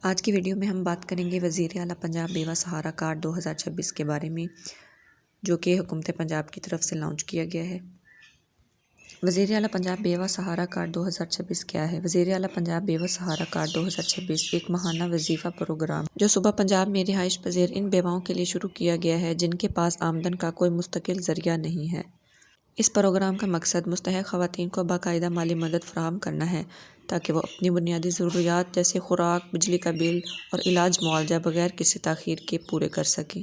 آج کی ویڈیو میں ہم بات کریں گے وزیر اعلیٰ پنجاب بیوہ سہارا کارڈ 2026 کے بارے میں، جو کہ حکومت پنجاب کی طرف سے لانچ کیا گیا ہے۔ وزیر اعلیٰ پنجاب بیوہ سہارا کارڈ 2026 کیا ہے؟ وزیر اعلیٰ پنجاب بیوہ سہارا کارڈ 2026 ایک ماہانہ وظیفہ پروگرام جو صوبہ پنجاب میں رہائش پذیر ان بیواؤں کے لیے شروع کیا گیا ہے جن کے پاس آمدن کا کوئی مستقل ذریعہ نہیں ہے۔ اس پروگرام کا مقصد مستحق خواتین کو باقاعدہ مالی مدد فراہم کرنا ہے تاکہ وہ اپنی بنیادی ضروریات جیسے خوراک، بجلی کا بل اور علاج معالجہ بغیر کسی تاخیر کے پورے کر سکیں۔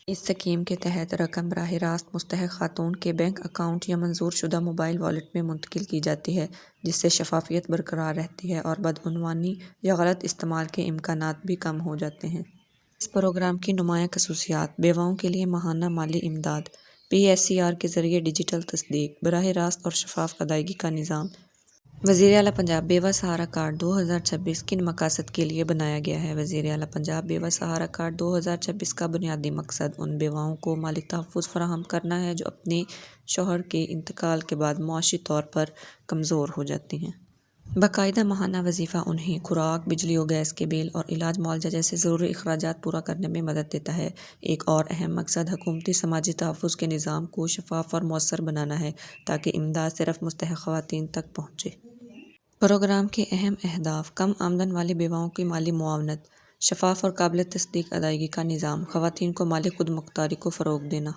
اس اسکیم کے تحت رقم براہ راست مستحق خاتون کے بینک اکاؤنٹ یا منظور شدہ موبائل والیٹ میں منتقل کی جاتی ہے، جس سے شفافیت برقرار رہتی ہے اور بدعنوانی یا غلط استعمال کے امکانات بھی کم ہو جاتے ہیں۔ اس پروگرام کی نمایاں خصوصیات: بیواؤں کے لیے ماہانہ مالی امداد، PSCR کے ذریعے ڈیجیٹل تصدیق، براہ راست اور شفاف ادائیگی کا نظام۔ وزیر اعلیٰ پنجاب بیوہ سہارا کارڈ 2026 کن مقاصد کے لیے بنایا گیا ہے؟ وزیر اعلیٰ پنجاب بیوہ سہارا کارڈ 2026 کا بنیادی مقصد ان بیواؤں کو مالی تحفظ فراہم کرنا ہے جو اپنے شوہر کے انتقال کے بعد معاشی طور پر کمزور ہو جاتی ہیں۔ باقاعدہ ماہانہ وظیفہ انہیں خوراک، بجلی و گیس کے بل اور علاج معالجہ جیسے ضروری اخراجات پورا کرنے میں مدد دیتا ہے۔ ایک اور اہم مقصد حکومتی سماجی تحفظ کے نظام کو شفاف اور مؤثر بنانا ہے تاکہ امداد صرف مستحق خواتین تک پہنچے۔ پروگرام کے اہم اہداف: کم آمدن والی بیواؤں کی مالی معاونت، شفاف اور قابل تصدیق ادائیگی کا نظام، خواتین کو مالی خود مختاری کو فروغ دینا۔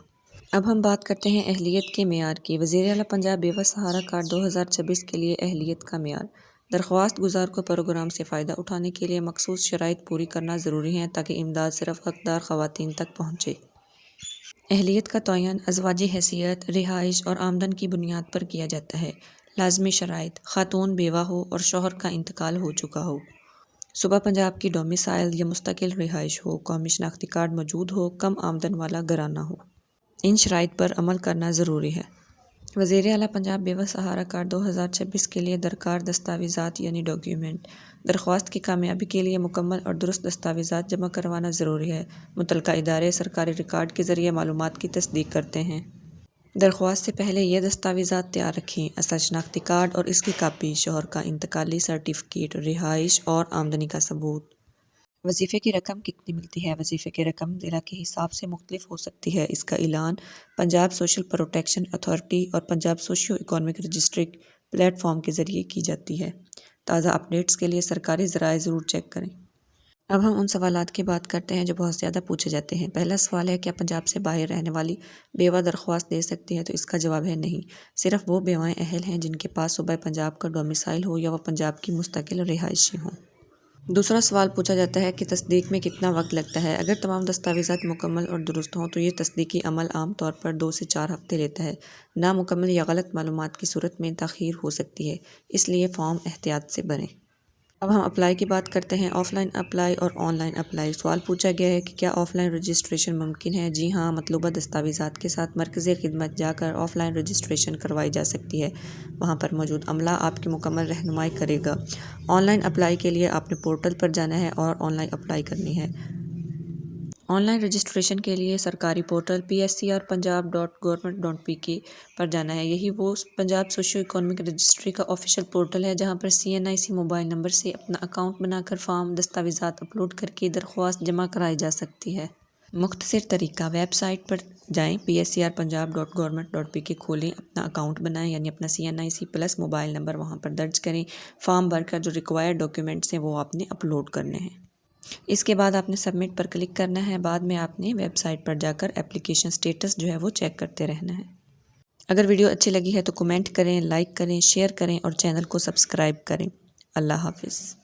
اب ہم بات کرتے ہیں اہلیت کے معیار کی۔ وزیر اعلیٰ پنجاب بیوہ سہارا کارڈ 2026 کے لیے اہلیت کا معیار: درخواست گزار کو پروگرام سے فائدہ اٹھانے کے لیے مخصوص شرائط پوری کرنا ضروری ہے تاکہ امداد صرف حقدار خواتین تک پہنچے۔ اہلیت کا تعین ازواجی حیثیت، رہائش اور آمدن کی بنیاد پر کیا جاتا ہے۔ لازمی شرائط: خاتون بیوہ ہو اور شوہر کا انتقال ہو چکا ہو، صوبہ پنجاب کی ڈومیسائل یا مستقل رہائش ہو، قومی شناختی کارڈ موجود ہو، کم آمدن والا گھرانہ ہو۔ ان شرائط پر عمل کرنا ضروری ہے۔ وزیر اعلیٰ پنجاب بیوہ سہارا کارڈ 2026 کے لیے درکار دستاویزات یعنی ڈاکیومنٹ: درخواست کی کامیابی کے لیے مکمل اور درست دستاویزات جمع کروانا ضروری ہے۔ متعلقہ ادارے سرکاری ریکارڈ کے ذریعے معلومات کی تصدیق کرتے ہیں۔ درخواست سے پہلے یہ دستاویزات تیار رکھیں: اصل شناختی کارڈ اور اس کی کاپی، شوہر کا انتقالی سرٹیفکیٹ، رہائش اور آمدنی کا ثبوت۔ وظیفے کی رقم کتنی ملتی ہے؟ وظیفے کی رقم ضلع کے حساب سے مختلف ہو سکتی ہے۔ اس کا اعلان پنجاب سوشل پروٹیکشن اتھارٹی اور Punjab socio economic registry plate form کے ذریعے کی جاتی ہے۔ تازہ اپڈیٹس کے لیے سرکاری ذرائع ضرور چیک کریں۔ اب ہم ان سوالات کی بات کرتے ہیں جو بہت زیادہ پوچھے جاتے ہیں۔ پہلا سوال ہے: کیا پنجاب سے باہر رہنے والی بیوہ درخواست دے سکتی ہے؟ تو اس کا جواب ہے نہیں، صرف وہ بیوائیں اہل ہیں جن کے پاس صوبہ پنجاب کا ڈومیسائل ہو یا وہ پنجاب کی مستقل رہائشی ہوں۔ دوسرا سوال پوچھا جاتا ہے کہ تصدیق میں کتنا وقت لگتا ہے؟ اگر تمام دستاویزات مکمل اور درست ہوں تو یہ تصدیقی عمل عام طور پر 2 سے 4 ہفتے لیتا ہے۔ نامکمل یا غلط معلومات کی صورت میں تاخیر ہو سکتی ہے، اس لیے فارم احتیاط سے بھریں۔ اب ہم اپلائی کی بات کرتے ہیں: آف لائن اپلائی اور آن لائن اپلائی۔ سوال پوچھا گیا ہے کہ کیا آف لائن رجسٹریشن ممکن ہے؟ جی ہاں، مطلوبہ دستاویزات کے ساتھ مرکزِ خدمت جا کر آف لائن رجسٹریشن کروائی جا سکتی ہے۔ وہاں پر موجود عملہ آپ کی مکمل رہنمائی کرے گا۔ آن لائن اپلائی کے لیے آپ نے پورٹل پر جانا ہے اور آن لائن اپلائی کرنی ہے۔ آن لائن رجسٹریشن کے لیے سرکاری پورٹل PSCR.punjab.government.pk پر جانا ہے۔ یہی وہ پنجاب سوشیو اکنامک رجسٹری کا آفیشیل پورٹل ہے جہاں پر CNIC موبائل نمبر سے اپنا اکاؤنٹ بنا کر فارم، دستاویزات اپلوڈ کر کے درخواست جمع کرائی جا سکتی ہے۔ مختصر طریقہ: ویب سائٹ پر جائیں، PSCR.punjab.government.pk کھولیں، اپنا اکاؤنٹ بنائیں یعنی اپنا CNIC+ موبائل نمبر وہاں پر درج کریں، فارم بھر کر جو ریکوائرڈ ڈاکیومنٹس ہیں وہ آپ نے اپلوڈ کرنے ہیں۔ اس کے بعد آپ نے سبمٹ پر کلک کرنا ہے۔ بعد میں آپ نے ویب سائٹ پر جا کر اپلیکیشن سٹیٹس جو ہے وہ چیک کرتے رہنا ہے۔ اگر ویڈیو اچھی لگی ہے تو کمنٹ کریں، لائک کریں، شیئر کریں اور چینل کو سبسکرائب کریں۔ اللہ حافظ۔